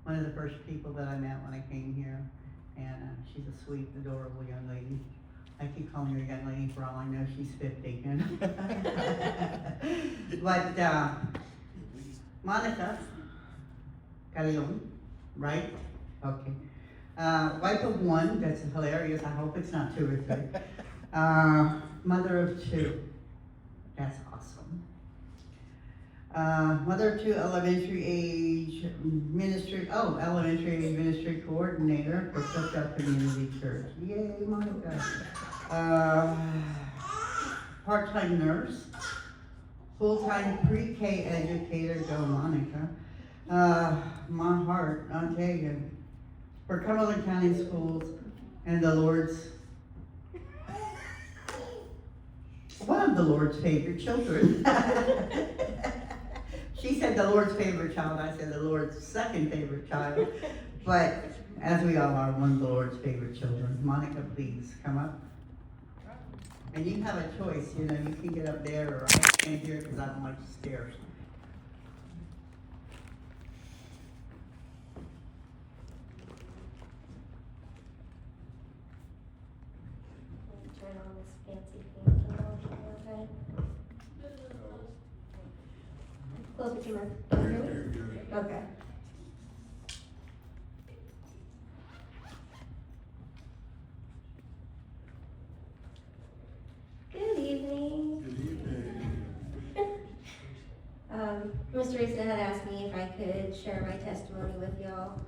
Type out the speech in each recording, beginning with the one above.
one of the first people that I met when I came here, and she's a sweet, adorable young lady. I keep calling her a young lady for all I know she's 50. You know? But Monica Carrion, right? Okay. Wife of one, that's hilarious. I hope it's not two or three. Mother of two, that's awesome. Mother of two, elementary age ministry coordinator for Soquel Community Church. Yay, Monica. Part-time nurse, full-time pre-K educator, go Monica. My heart, I'll tell you, for Cumberland County Schools and the Lord's, one of the Lord's favorite children. She said the Lord's favorite child, I said the Lord's second favorite child. But as we all are, one of the Lord's favorite children. Monica, please come up. And you have a choice, you know, you can get up there or I stand here because I don't like the stairs. Turn on this fancy pink emoji, okay? Close it to my, can you hear me? Okay. Good evening. Good evening. Mr. Risa had asked me if I could share my testimony with y'all.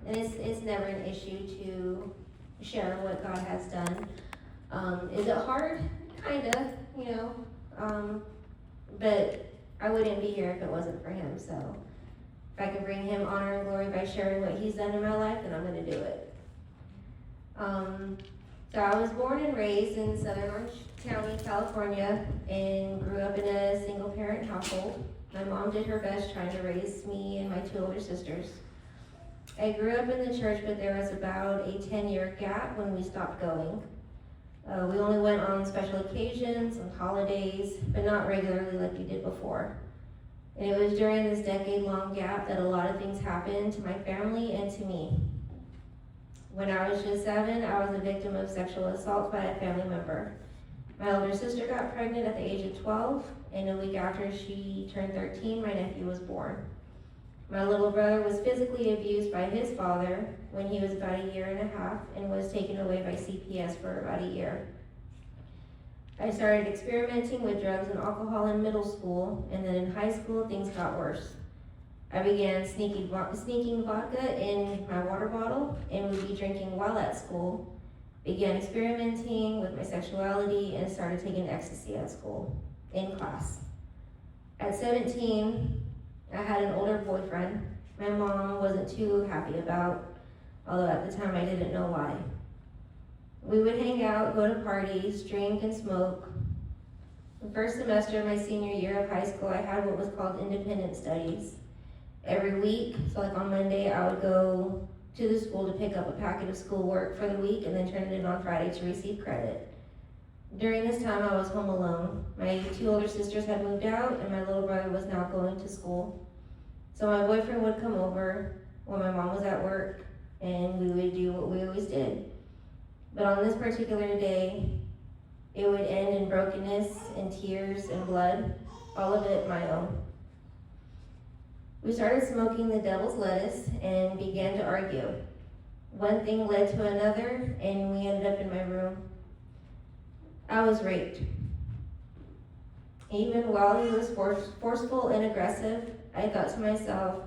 And it's never an issue to share what God has done. Is it hard? Kinda, you know. But I wouldn't be here if it wasn't for him, so if I can bring him honor and glory by sharing what he's done in my life, then I'm gonna do it. So I was born and raised in Southern Orange County, California, and grew up in a single parent household. My mom did her best trying to raise me and my two older sisters. I grew up in the church, but there was about a 10-year gap when we stopped going. We only went on special occasions and holidays, but not regularly like we did before. And it was during this decade-long gap that a lot of things happened to my family and to me. When I was just 7, I was a victim of sexual assault by a family member. My older sister got pregnant at the age of 12, and a week after she turned 13, my nephew was born. My little brother was physically abused by his father when he was about 1.5 years and was taken away by CPS for about a year. I started experimenting with drugs and alcohol in middle school, and then in high school, things got worse. I began sneaking vodka in my water bottle and would be drinking while at school, began experimenting with my sexuality, and started taking ecstasy at school, in class. At 17, I had an older boyfriend my mom wasn't too happy about, although at the time I didn't know why. We would hang out, go to parties, drink and smoke. The first semester of my senior year of high school, I had what was called independent studies. Every week, so like on Monday, I would go to the school to pick up a packet of schoolwork for the week and then turn it in on Friday to receive credit. During this time, I was home alone. My two older sisters had moved out and my little brother was now going to school. So my boyfriend would come over when my mom was at work and we would do what we always did. But on this particular day, it would end in brokenness and tears and blood, all of it my own. We started smoking the devil's lettuce and began to argue. One thing led to another and we ended up in my room. I was raped. Even while he was forceful and aggressive, I thought to myself,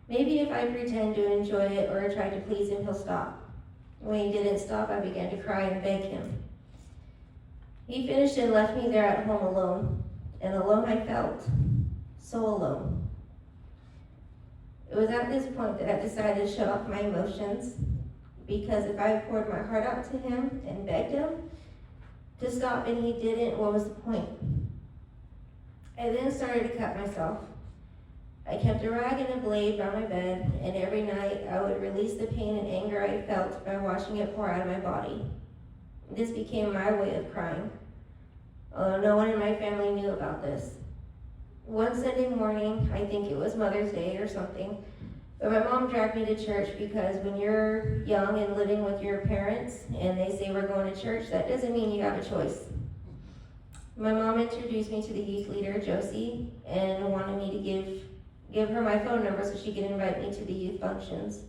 maybe if I pretend to enjoy it or try to please him, he'll stop. When he didn't stop, I began to cry and beg him. He finished and left me there at home alone, and alone I felt, so alone. It was at this point that I decided to shut off my emotions, because if I poured my heart out to him and begged him to stop and he didn't, what was the point? I then started to cut myself. I kept a rag and a blade by my bed, and every night I would release the pain and anger I felt by watching it pour out of my body. This became my way of crying, although no one in my family knew about this. One Sunday morning, I think it was Mother's Day or something, But my mom dragged me to church because when you're young and living with your parents and they say we're going to church, that doesn't mean you have a choice. My mom introduced me to the youth leader, Josie, and wanted me to give her my phone number so she could invite me to the youth functions.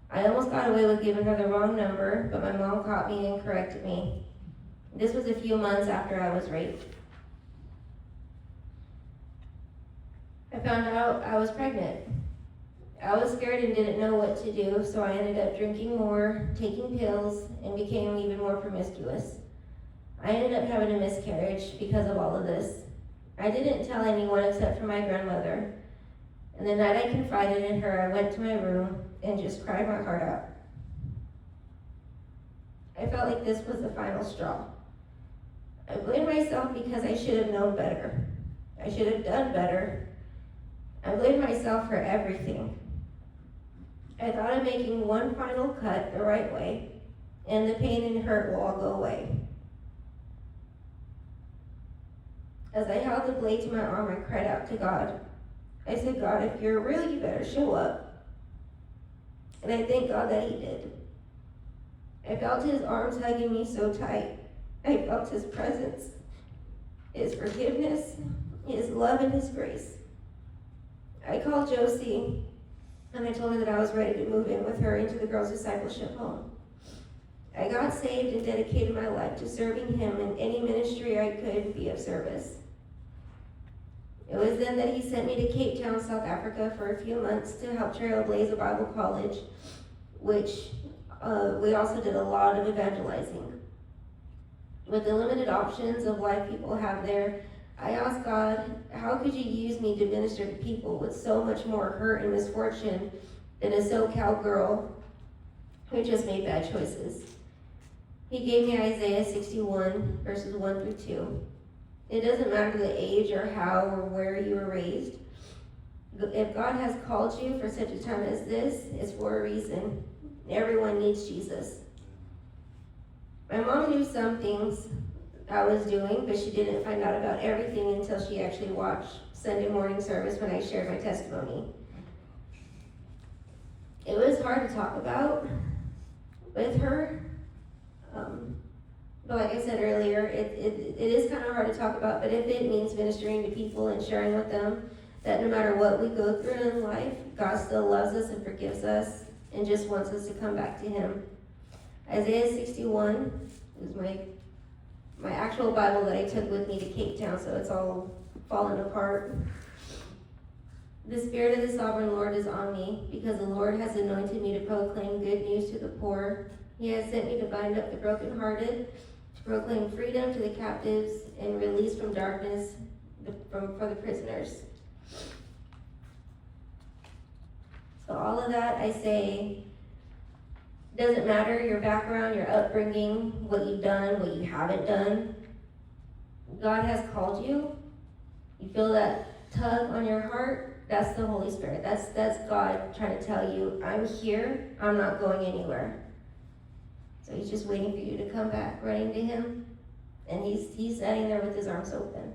I almost got away with giving her the wrong number, but my mom caught me and corrected me. This was a few months after I was raped. I found out I was pregnant. I was scared and didn't know what to do, so I ended up drinking more, taking pills, and became even more promiscuous. I ended up having a miscarriage because of all of this. I didn't tell anyone except for my grandmother. And the night I confided in her, I went to my room and just cried my heart out. I felt like this was the final straw. I blamed myself because I should have known better. I should have done better. I blamed myself for everything. I thought of making one final cut the right way, and the pain and hurt will all go away. As I held the blade to my arm, I cried out to God. I said, God, if you're real, you better show up. And I thank God that he did. I felt his arms hugging me so tight. I felt his presence, his forgiveness, his love, and his grace. I called Josie, and I told her that I was ready to move in with her into the girls' discipleship home. I got saved and dedicated my life to serving him in any ministry I could be of service. It was then that he sent me to Cape Town, South Africa for a few months to help Trailblaze a Bible College, which we also did a lot of evangelizing. With the limited options of life people have there, I asked God, how could you use me to minister to people with so much more hurt and misfortune than a SoCal girl who just made bad choices? He gave me Isaiah 61, verses 1 through 2. It doesn't matter the age or how or where you were raised. If God has called you for such a time as this, it's for a reason. Everyone needs Jesus. My mom knew some things I was doing, but she didn't find out about everything until she actually watched Sunday morning service when I shared my testimony. It was hard to talk about with her. But like I said earlier, it is kind of hard to talk about, but if it means ministering to people and sharing with them that no matter what we go through in life, God still loves us and forgives us and just wants us to come back to him. Isaiah 61 is my actual Bible that I took with me to Cape Town, so it's all fallen apart. The Spirit of the Sovereign Lord is on me, because the Lord has anointed me to proclaim good news to the poor. He has sent me to bind up the brokenhearted, to proclaim freedom to the captives, and release from darkness for the prisoners. So all of that, I say, doesn't matter your background, your upbringing, what you've done, what you haven't done. God has called you. You feel that tug on your heart, that's the Holy Spirit. That's God trying to tell you, I'm here, I'm not going anywhere. So he's just waiting for you to come back, running to him. And he's standing there with his arms open.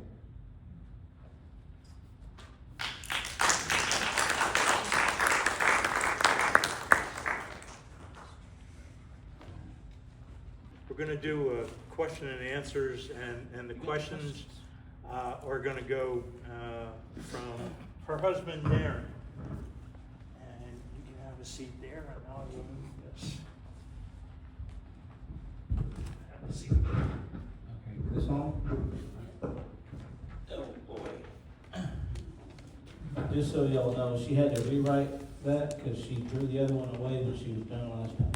We're going to do question and answers, and the questions are going to go from her husband, Darren. And you can have a seat there, and I'll move this. Have a seat. Okay, this on? Oh, boy. Just so y'all know, she had to rewrite that because she threw the other one away when she was done last time.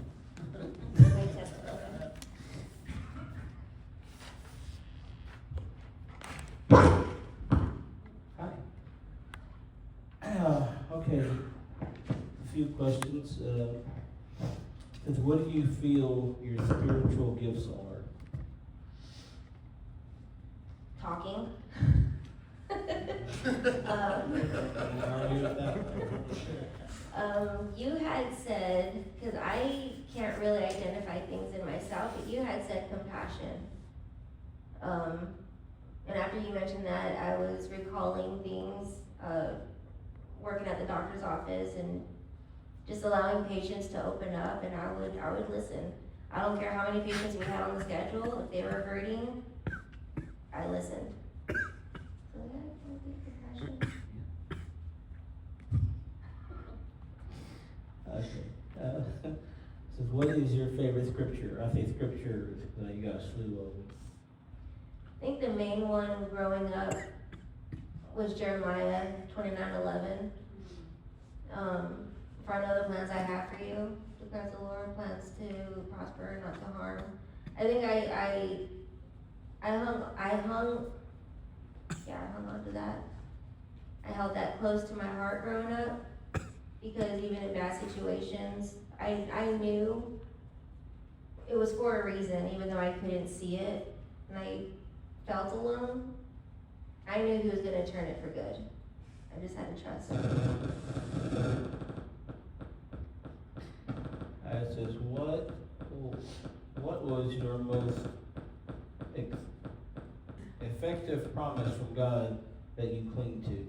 Okay, a few questions. What do you feel your spiritual gifts are? Talking. You had said, because I can't really identify things in myself, but you had said compassion. And after you mentioned that, I was recalling things, working at the doctor's office and just allowing patients to open up, and I would listen. I don't care how many patients we had on the schedule, if they were hurting, I listened. So yeah, I think compassion. Okay. So what is your favorite scripture? I say scripture, you got a slew of them. I think the main one growing up was Jeremiah 29:11. For I know the plans I have for you, declares the Lord, plans to prosper, not to harm. I think I hung on to that. I held that close to my heart growing up, because even in bad situations, I knew it was for a reason, even though I couldn't see it, and I felt alone. I knew he was gonna turn it for good. I just had to trust. It says, what was your most effective promise from God that you cling to?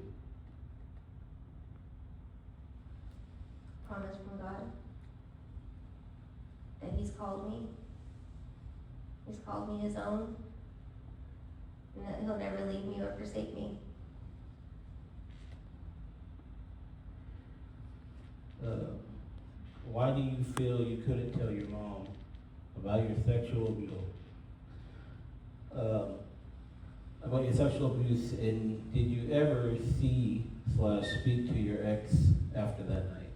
Promise from God that he's called me. He's called me his own, and that he'll never leave me or forsake me. Why do you feel you couldn't tell your mom about your sexual abuse? And did you ever see/speak to your ex after that night?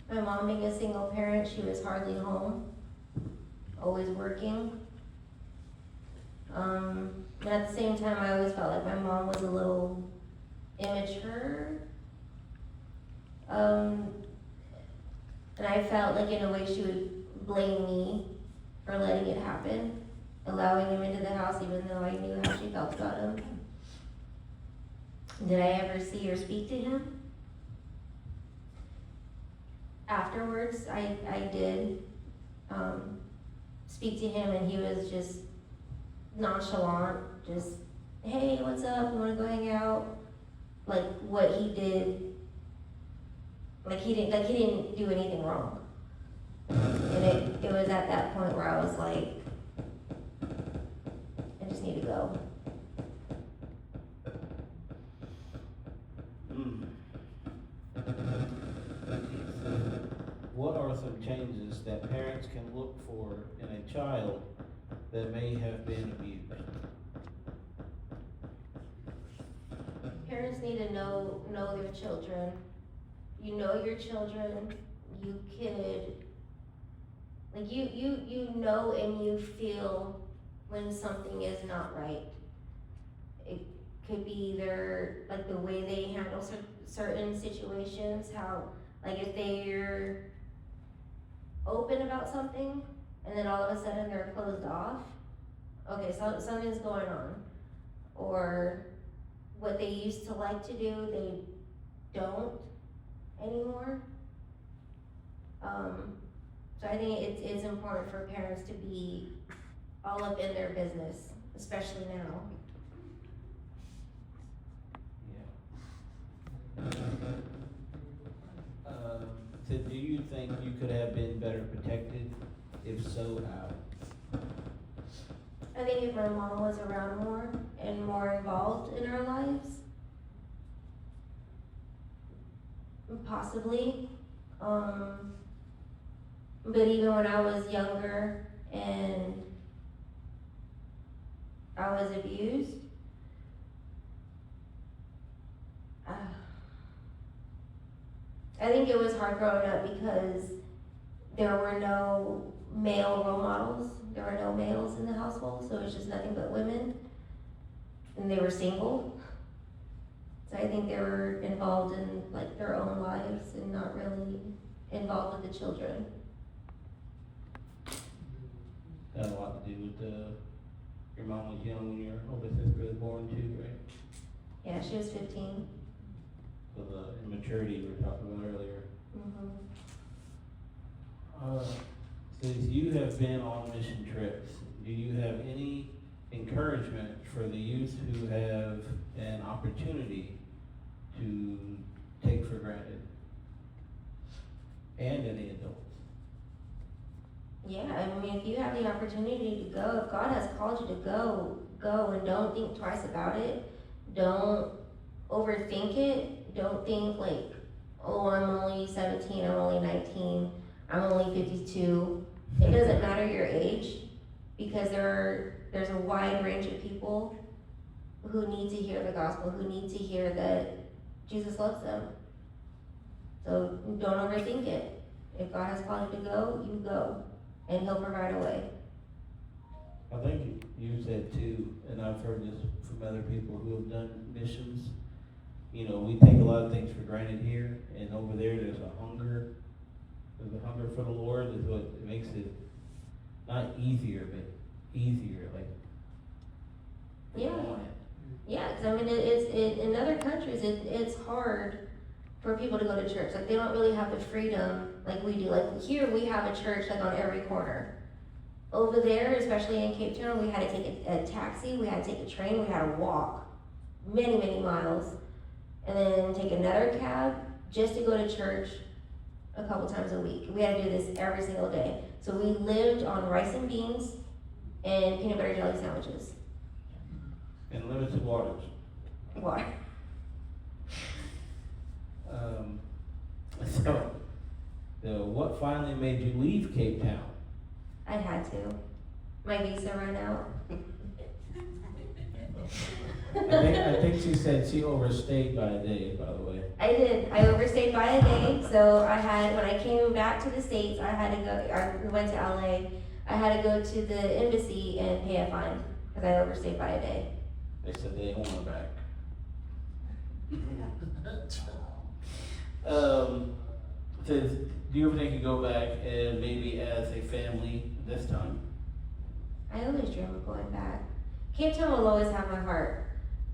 My mom being a single parent, she was hardly home, always working. But at the same time, I always felt like my mom was a little immature. And I felt like in a way she would blame me for letting it happen, allowing him into the house even though I knew how she felt about him. Did I ever see or speak to him? Afterwards, I did speak to him, and he was just nonchalant, just, hey, what's up, you wanna go hang out? Like what he did, like he didn't do anything wrong. And it was at that point where I was like, I just need to go. What are some changes that parents can look for in a child that may have been abused? Parents need to know their children. You know your children, you could, like you know and you feel when something is not right. It could be like the way they handle certain situations, how, like if they're open about something and then all of a sudden they're closed off, okay, so something's going on. Or what they used to like to do, they don't anymore. So I think it's important for parents to be all up in their business, especially now. So do you think you could have been better protected? If so, how? I think if my mom was around more and more involved in our lives, possibly. But even when I was younger and I was abused, I think it was hard growing up because there were no male role models. There were no males in the household, so it was just nothing but women, and they were single. So I think they were involved in like their own lives and not really involved with the children. Got a lot to do with your mom was young when your older sister was born too, right? Yeah, she was 15. So the immaturity we were talking about earlier. So you have been on mission trips. Do you have any encouragement for the youth who have an opportunity to take for granted? And any adults? Yeah, I mean, if you have the opportunity to go, if God has called you to go, go, and don't think twice about it. Don't overthink it. Don't think like, oh, I'm only 17, I'm only 19, I'm only 52. It doesn't matter your age, because there's a wide range of people who need to hear the gospel, who need to hear that Jesus loves them. So don't overthink it. If God has called you to go, you go, and He'll provide a way. I think you said too, and I've heard this from other people who have done missions. You know, we take a lot of things for granted here, and over there there's a hunger. There's a hunger for the Lord is what makes it not easier, but easier. Like, Yeah. want it. Yeah, 'cause I mean, in other countries, it's hard for people to go to church. Like, they don't really have the freedom like we do. Like, here we have a church like on every corner. Over there, especially in Cape Town, we had to take a taxi, we had to take a train, we had to walk many, many miles, and then take another cab just to go to church a couple times a week. We had to do this every single day. So we lived on rice and beans and peanut butter jelly sandwiches. And limited waters. Water. So what finally made you leave Cape Town? I had to. My visa ran out. I think she said she overstayed by a day, by the way. I did. I overstayed by a day. So when I came back to the States, we went to LA. I had to go to the embassy and pay a fine because I overstayed by a day. They said they want her back. Says, do you ever think you go back and maybe as a family this time? I always dream of going back. Cape Town will always have my heart.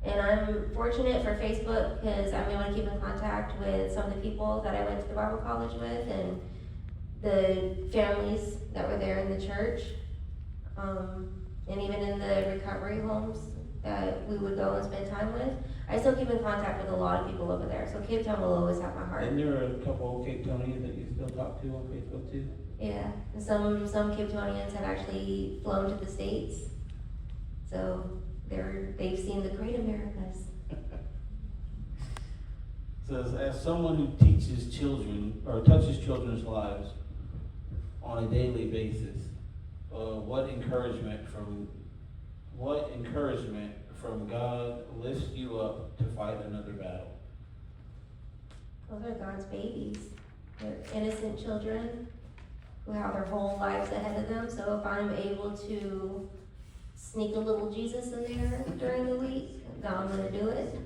And I'm fortunate for Facebook because I'm able to keep in contact with some of the people that I went to the Bible college with and the families that were there in the church. And even in the recovery homes that we would go and spend time with. I still keep in contact with a lot of people over there. So Cape Town will always have my heart. And there are a couple of Cape Townians that you still talk to on Facebook too? Yeah, and some Cape Townians have actually flown to the States. So they've seen the great Americas. Says, as someone who teaches children or touches children's lives on a daily basis, what encouragement from God lifts you up to fight another battle? Those are God's babies. They're innocent children who have their whole lives ahead of them. So if I'm able to sneak a little Jesus in there during the week, then I'm gonna do it.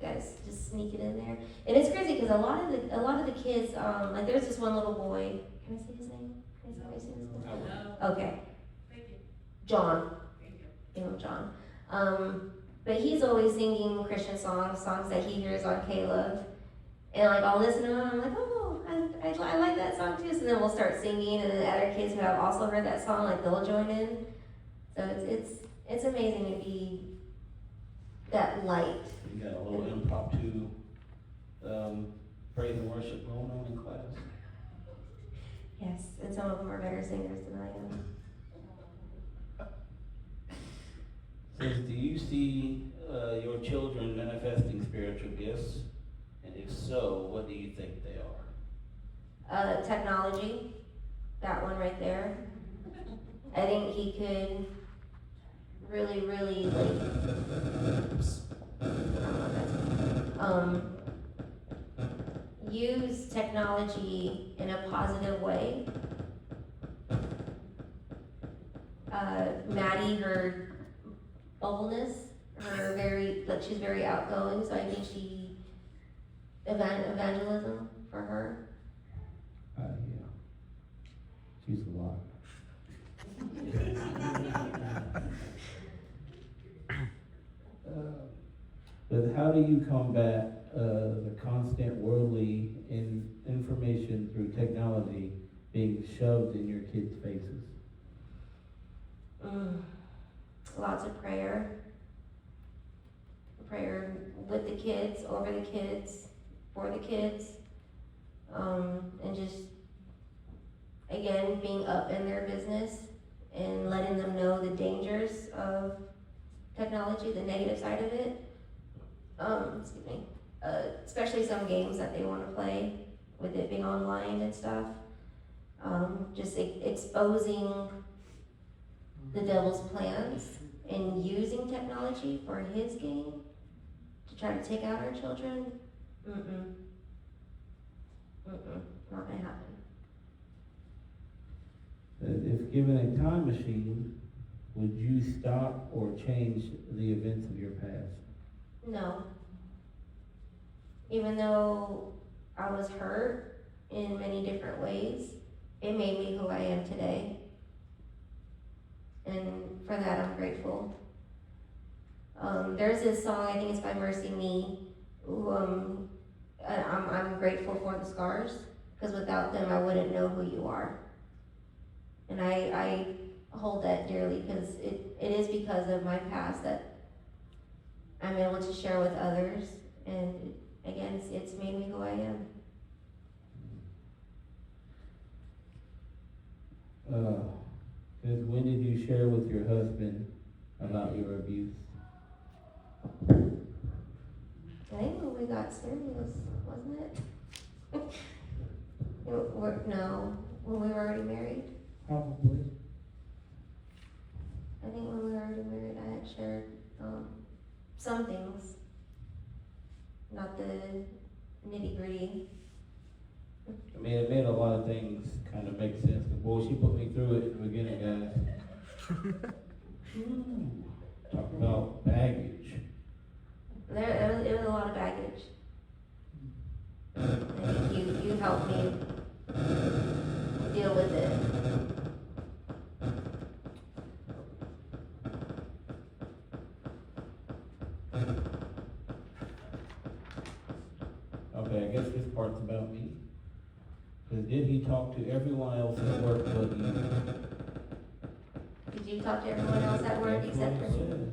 Guys, just sneak it in there. And it's crazy because a lot of the kids, like there's this one little boy. Can I say his name? Can I say his name? Okay. John. You know John. But he's always singing Christian songs that he hears on Caleb. And like I'll listen to him, I'm like, oh, I like that song too. So then we'll start singing, and then the other kids who have also heard that song, like they'll join in. So it's amazing to be that light. You got a little impromptu praise and worship going on in class. Yes, and some of them are better singers than I am. Says, do you see your children manifesting spiritual gifts? And if so, what do you think they are? Technology, that one right there. I think he could really, use technology in a positive way. Maddie, her bubbleness, she's very outgoing, so I think evangelism for her. Yeah. She's a lot. But how do you combat the constant worldly information through technology being shoved in your kids' faces? Lots of prayer. prayer with the kids, over the kids, for the kids. And just, again, being up in their business and letting them know the dangers of technology, the negative side of it. Excuse me. Especially some games that they want to play with it being online and stuff. Just exposing the devil's plans and using technology for his gain to try to take out our children. Not gonna happen. If given a time machine, would you stop or change the events of your past? No. Even though I was hurt in many different ways, it made me who I am today. And for that, I'm grateful. There's this song, I think it's by Mercy Me, who I'm grateful for the scars, because without them, I wouldn't know who you are. And I hold that dearly, because it is because of my past that I'm able to share with others, and again, it's made me who I am. Because when did you share with your husband about your abuse? I think when we got serious, wasn't it? No, when we were already married. Probably. I think when we were already married, I had shared some things, not the nitty gritty. I mean, it made a lot of things kind of make sense. Boy, she put me through it in the beginning, guys. Talk about baggage. It was a lot of baggage. I think you helped me deal with it. Okay, I guess this part's about me. Because did he talk to everyone else at work but you? Did you talk to everyone else at work That's except what for it me? says.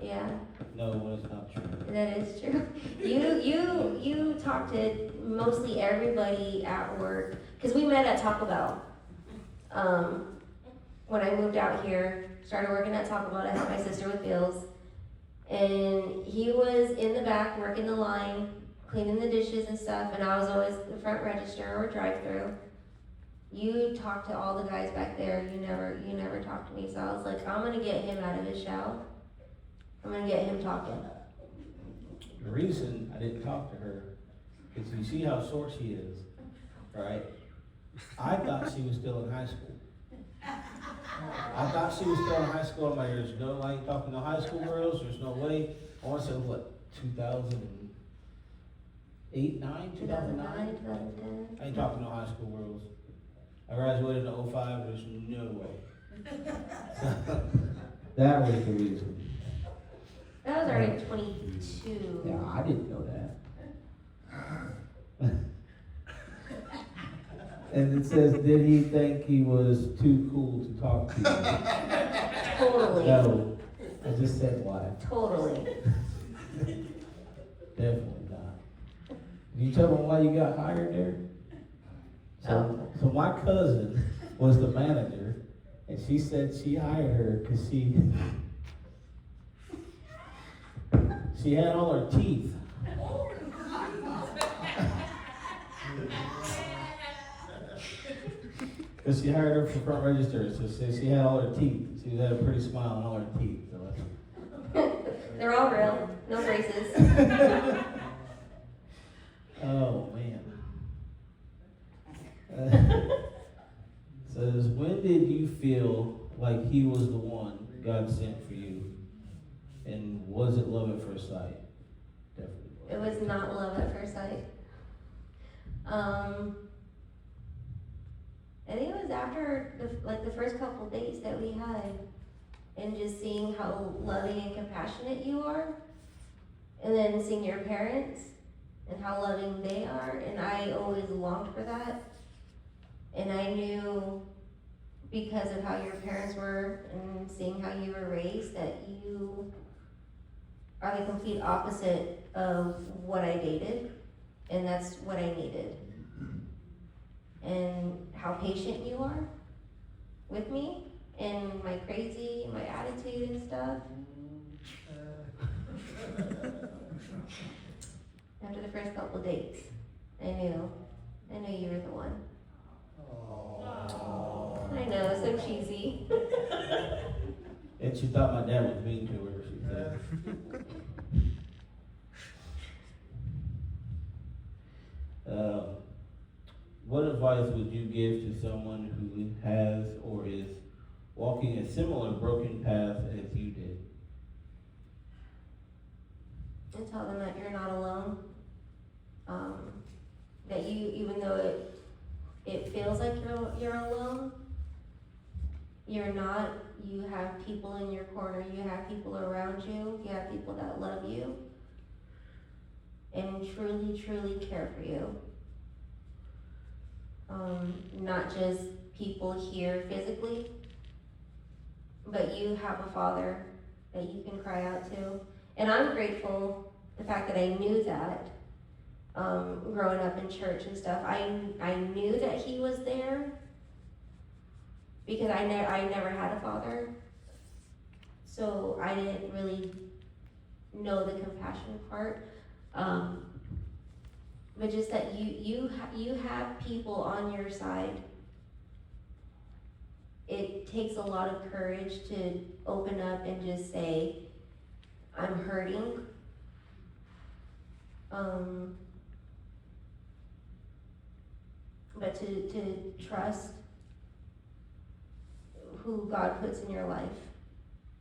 Yeah, No, well, it's not true. that is true. You talked to mostly everybody at work, because we met at Taco Bell. When I moved out here, started working at Taco Bell to help my sister with bills. And he was in the back working the line, cleaning the dishes and stuff, and I was always the front register or drive-through. You talked to all the guys back there. You never talked to me. So I was like, I'm gonna get him out of his shell. I'm gonna get him talking. The reason I didn't talk to her is you see how short she is, right? I thought she was still in high school. I thought she was still in high school. I'm like, there's no, I ain't talking to high school girls. There's no way. I want to say, what, 2008, 9, 2009? 2010. I ain't talking to high school girls. I graduated in 05, there's no way. That was the reason. That was already 22. Yeah, I didn't know that. And it says, did he think he was too cool to talk to you? Totally. No, I just said why. Totally. Definitely not. Can you tell me why you got hired there? So my cousin was the manager, and she said she hired her because she had all her teeth. Because she hired her for front register, so she had all her teeth. She had a pretty smile and all her teeth. So They're all real. No braces. oh man. Says, when did you feel like he was the one God sent for you? And was it love at first sight? Definitely. It was not love at first sight. I think it was after the first couple dates that we had, and just seeing how loving and compassionate you are, and then seeing your parents and how loving they are, and I always longed for that. And I knew because of how your parents were and seeing how you were raised that you are the complete opposite of what I dated, and that's what I needed. And how patient you are with me, and my crazy, my attitude and stuff. After the first couple dates, I knew you were the one. I know, so cheesy. And she thought my dad was mean to her, she said. What advice would you give to someone who has or is walking a similar broken path as you did? And tell them that you're not alone. That you, even though it feels like you're alone, you're not. You have people in your corner, you have people around you, you have people that love you and truly, truly care for you. Not just people here physically, but you have a father that you can cry out to. And I'm grateful the fact that I knew that, growing up in church and stuff. I knew that he was there because I never had a father. So I didn't really know the compassion part. But just that you have people on your side. It takes a lot of courage to open up and just say, I'm hurting. But to trust who God puts in your life.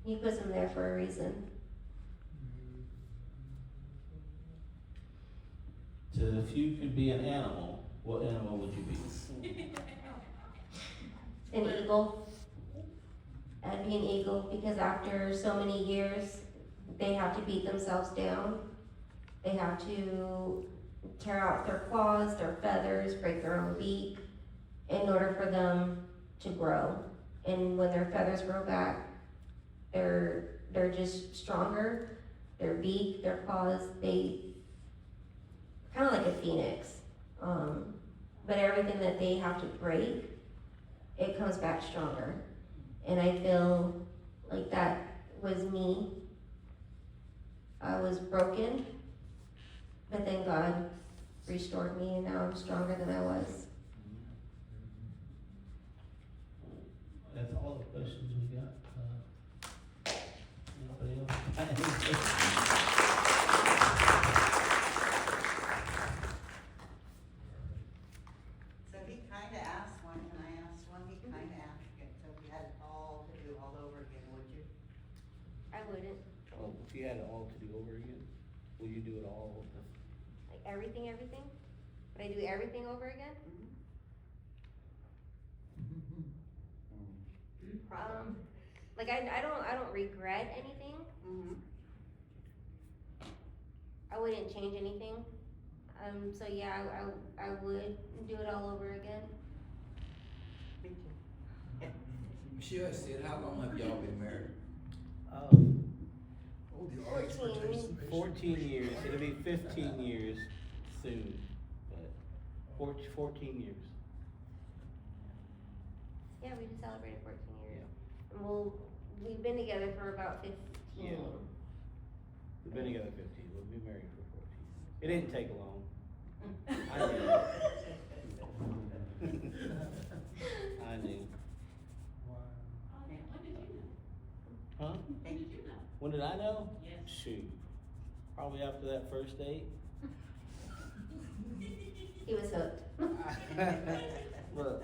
He puts them there for a reason. So if you could be an animal, what animal would you be? An eagle. I'd be an eagle because after so many years, they have to beat themselves down. They have to tear out their claws, their feathers, break their own beak in order for them to grow. And when their feathers grow back, they're just stronger. Their beak, their claws, they kind of like a phoenix. But everything that they have to break, it comes back stronger. And I feel like that was me. I was broken, but then God restored me, and now I'm stronger than I was. That's all the questions we got. Anybody else? So he kinda asked one, and I asked one, he kinda asked it, so if you had it all to do all over again, would you? I wouldn't. Oh, if you had it all to do over again, would you do it all over? Like everything? Would I do everything over again? Like I don't regret anything. Mm-hmm. I wouldn't change anything. So yeah, I would do it all over again. Me too. Michelle said, how long have y'all been married? 14 years. It'll be 15 years soon, but 14 years. Yeah, we just celebrated 14 years. And we've been together for about 15. Yeah. We've been together 15. We'll be married for 14. It didn't take long. I knew. I knew. Huh? When did I know? Yes. Shoot. Probably after that first date. He was hooked. Look,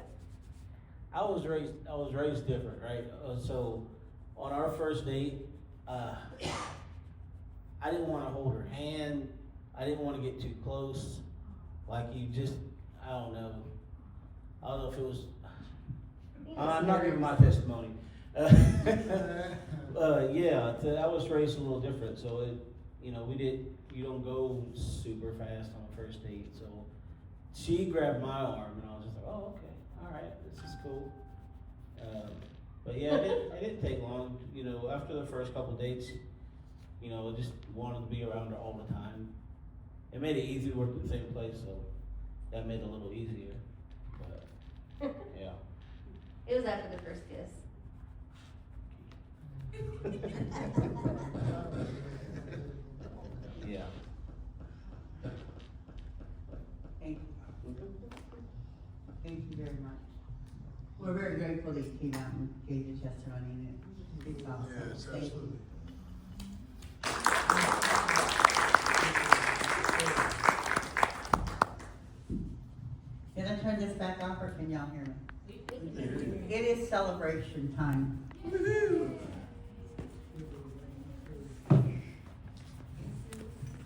I was raised different, right? So on our first date, I didn't want to hold her hand. I didn't want to get too close. Like I don't know if it was. I'm not giving my testimony. Yeah, I was raised a little different, so you don't go super fast on a first date. So she grabbed my arm, and I was just like, oh, okay, all right, this is cool. But yeah, it didn't take long. After the first couple dates, You know, just wanted to be around her all the time. It made it easy to work at the same place, so that made it a little easier, but, yeah. It was after the first kiss. Yeah. Thank you. Thank you very much. We're very grateful that you came out and gave your testimony, and it's awesome. Yes, Thank you. absolutely. Can I turn this back off, or can y'all hear me? It is celebration time.